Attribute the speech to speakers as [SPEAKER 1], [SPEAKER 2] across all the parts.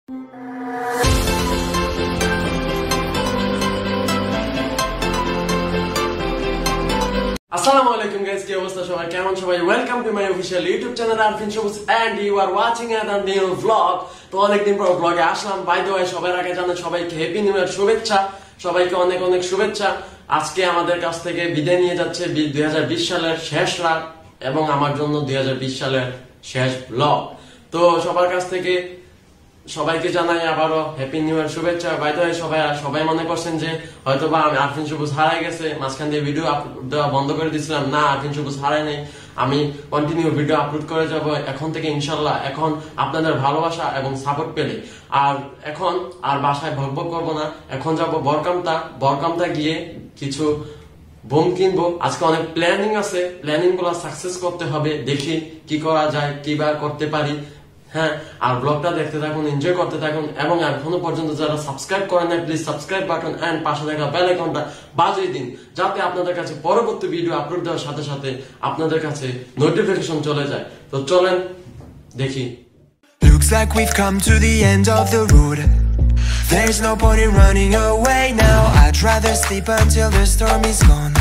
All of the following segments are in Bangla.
[SPEAKER 1] Assalamualaikum guys, কি অবস্থা সবাই, কেমন সবাই? Welcome to my official YouTube channel Arfin Sabuj and you are watching another new vlog. তো অনেকদিন পর ভ্লগে আসলাম। বাই দ্য ওয়ে, সবার আগে জানাই সবাইকে হ্যাপি নিউ ইয়ার শুভেচ্ছা, সবাইকে অনেক অনেক শুভেচ্ছা। আজকে আমাদের কাছ থেকে বিদায় নিয়ে যাচ্ছে 2020 সালের শেষ রাত এবং আমার জন্য 2020 সালের শেষ ব্লগ। তো সবার কাছ থেকে সবাইকে জানাই আবারও হ্যাপি নিউ ইয়ার শুভেচ্ছা। বাই দ্য ওয়ে, সবাই মনে করছেন যে হয়তোবা আমি আরফিন সবুজ হারাই গেছে, মাঝখান দিয়ে ভিডিও আপলোড দেওয়া বন্ধ করে দিয়েছিলাম। না, আরফিন সবুজ হারাই নেই, আমি কন্টিনিউ ভিডিও আপলোড করে যাব এখন থেকে ইনশাল্লাহ। এখন আপনাদের ভালোবাসা এবং সাপোর্ট পেলে এখন আর বাসায় ভগভগ করবো না। এখন যাব বরকামতা গিয়ে কিছু বোম কিনবো। আজকে অনেক প্ল্যানিং আছে, প্ল্যানিং গুলো সাকসেস করতে হবে। দেখি কি করা যায়, কিবা করতে পারি। হ্যাঁ, আর ব্লগটা দেখতে থাকুন, এনজয় করতে থাকুন এবং এখনো পর্যন্ত যারা সাবস্ক্রাইব করেন না, প্লিজ সাবস্ক্রাইব বাটন এন্ড পাশে থাকা বেল আইকনটা বাজিয়ে দিন, যাতে আপনাদের কাছে পরবর্তী ভিডিও আপলোড দেওয়ার সাথে সাথে আপনাদের কাছে নোটিফিকেশন চলে যায়। তো চলেন দেখি।
[SPEAKER 2] Looks like we've come to the end of the road. There's no point in running away now. I'd rather sleep until the storm is gone.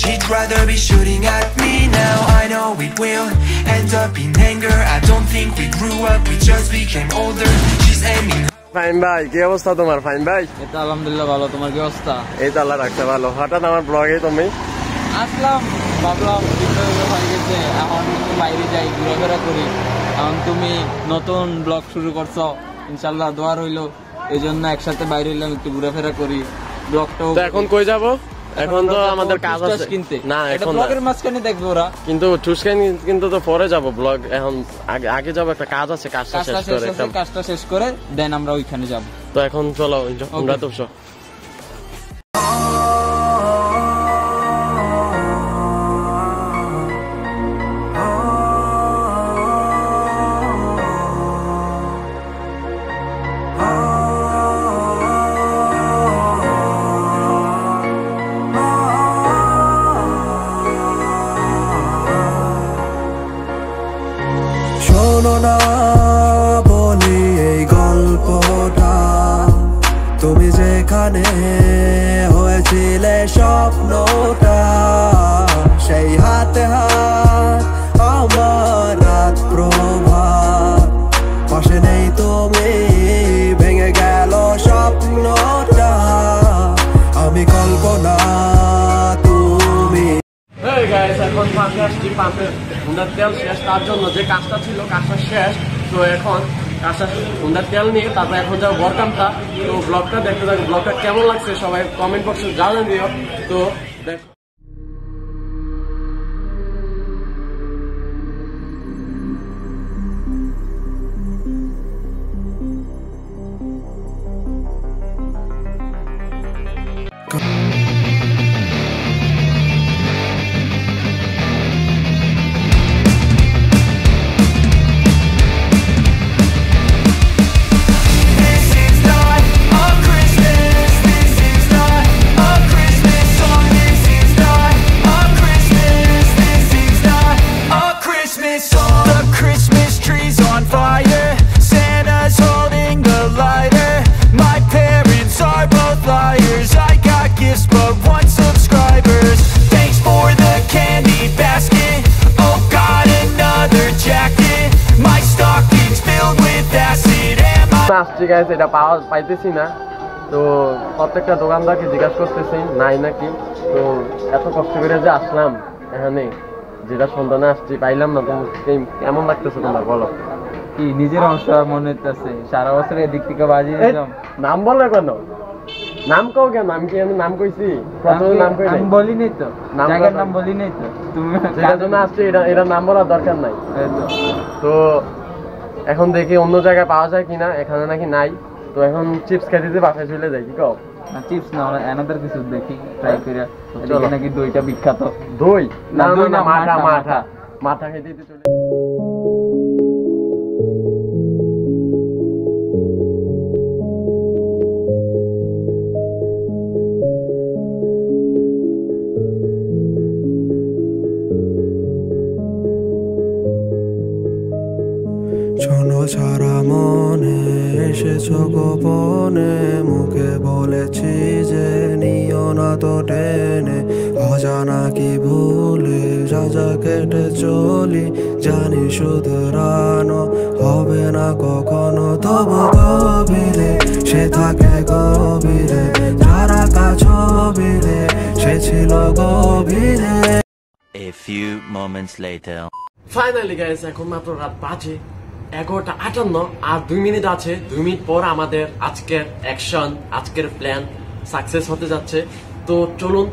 [SPEAKER 2] She'd rather be shooting at me now. I know it will end up in anger. I don't think we grew up, we just became older. She's aiming.
[SPEAKER 1] Fine ভাই, কি অবস্থা তোমার? ফাইন ভাই,
[SPEAKER 3] এই তো আলহামদুলিল্লাহ ভালো। তোমার কি অবস্থা?
[SPEAKER 1] এই তো আল্লাহ রাখতে ভালো। হঠাৎ আমার ব্লগে তুমি
[SPEAKER 3] আসলাম, ভাবলাম হয়ে গেছে, এখন একটু বাইরে যাই, ঘোরাফেরা করি। এখন তুমি নতুন ব্লগ শুরু করছো, ইনশাল্লাহ দোয়া রইলো। এই জন্য একসাথে বাইরে এলাম, একটু ঘোরাফেরা করি। ব্লগটাও
[SPEAKER 1] এখন কই যাবো? এখন তো আমাদের কাজ আছে
[SPEAKER 3] কিনতে।
[SPEAKER 1] না, এখন
[SPEAKER 3] ব্লগের মাঝখানে দেখবে ওরা,
[SPEAKER 1] কিন্তু টুসকান কিন্তু তো পরে যাব ব্লগ। এখন আগে যাব, একটা কাজ আছে, কাজটা
[SPEAKER 3] শেষ করে দেন আমরা ওইখানে যাব।
[SPEAKER 1] তো এখন চলো আমরা তো
[SPEAKER 2] বলি এই গল্পটা, তুমি যেখানে হয়েছিলে স্বপ্নটা, সেই হাতে হাত আমার রাত প্রভাত, পাশে নেই তুমি, ভেঙে গেল স্বপ্নটা, আমি কল্পনা তুমি।
[SPEAKER 1] এখন পাম্পে আসছি, পাম্পে হুন্ডার তেল শেষ, তার জন্য যে কাজটা ছিল কাজটা শেষ। তো এখন কাজটা হুন্ডার তেল নিয়ে তারপর এখন যাবো বরকামটা। তো ব্লগটা দেখতে থাকো, ব্লগটা কেমন লাগছে সবাই কমেন্ট বক্সে জানিয়ে দিও। তো দেখো, আসছি গাইস, এটা পাইতেছি না। তো প্রত্যেকটা দোকানদারকে জিজ্ঞাসা করতেছি নাই নাকি। তো এত কষ্ট করে যে আসলাম এখানে, যেটা সন্ধানে আসছি পাইলাম না। তোমার কেমন লাগতেছে তোমার বলো?
[SPEAKER 3] কি নিজের অংশ মনে হচ্ছে, সারা বছর এদিক থেকে বাজিয়ে দিলাম।
[SPEAKER 1] নাম বলো কেন? নাম কও কেন? আমি কি নাম কইছি? প্রথমে নাম কই নাই,
[SPEAKER 3] বলি নাই তো, জায়গার নাম বলি নাই তো। তুমি
[SPEAKER 1] যেটার জন্য আসছি এটা নাম বলার দরকার নাই। তো এখন দেখি অন্য জায়গায় পাওয়া যায় কিনা, এখানে নাকি নাই। তো এখন চিপস খাই দিতে বাসায় চলে যাই। কি কও?
[SPEAKER 3] চিপস না, অ্যানাদার কিছু দেখি ট্রাই করে। নাকি দইটা বিখ্যাত।
[SPEAKER 1] দই না, মাঠা খেতে চলে।
[SPEAKER 2] ছাড়া মনে এসেছ গোপনে, মুখে বলেছি যে নিও না তো টেনে, অজানা কি ভুলে রাজা কেটে চলি, জানি শুধরানো হবে না কখনো, তবু গভীরে সে থাকে গভীরে, যারা কাছবিরে সে ছিল গভীরে।
[SPEAKER 4] A few moments later.
[SPEAKER 1] Finally guys এখন মাত্র রাত বাজে 11:58 আর 2 মিনিট আছে। 2 মিনিট পর আমাদের আজকের অ্যাকশন, আজকের প্ল্যান সাকসেস হতে যাচ্ছে। তো চলুন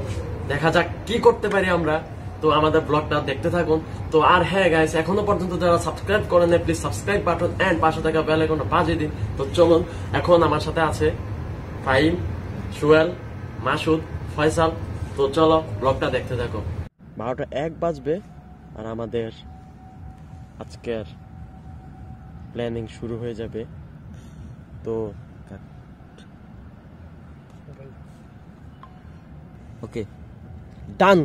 [SPEAKER 1] দেখা যাক কি করতে পারি আমরা। তো আমাদের ব্লগটা দেখতে থাকুন। তো আর হ্যাঁ গাইস, এখনো পর্যন্ত যারা সাবস্ক্রাইব করেন না প্লিজ সাবস্ক্রাইব বাটন এন্ড পাশে থাকা বেল আইকনটা বাজিয়ে দিন। তো চলুন, এখন আমার সাথে আছে ফাহিম, সুয়েল, মাসুদ, ফয়সাল। তো চলো ব্লগটা দেখতে থাকো। 12:01 বাজবে আর আমাদের আজকের প্ল্যানিং শুরু হয়ে যাবে। তো ওকে, ডান।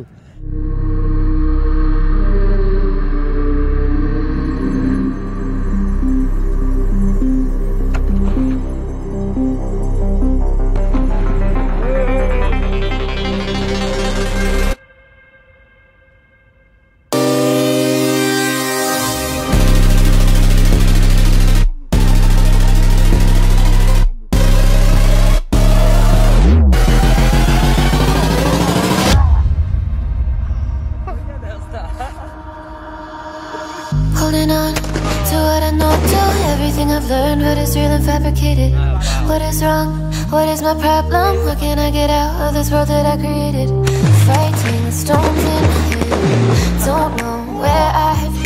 [SPEAKER 5] Holding on to what I know, to everything I've learned, but it's real and fabricated. What is wrong? What is my problem? How can I get out of this world that I created? Fighting the storms in my head, don't know where I have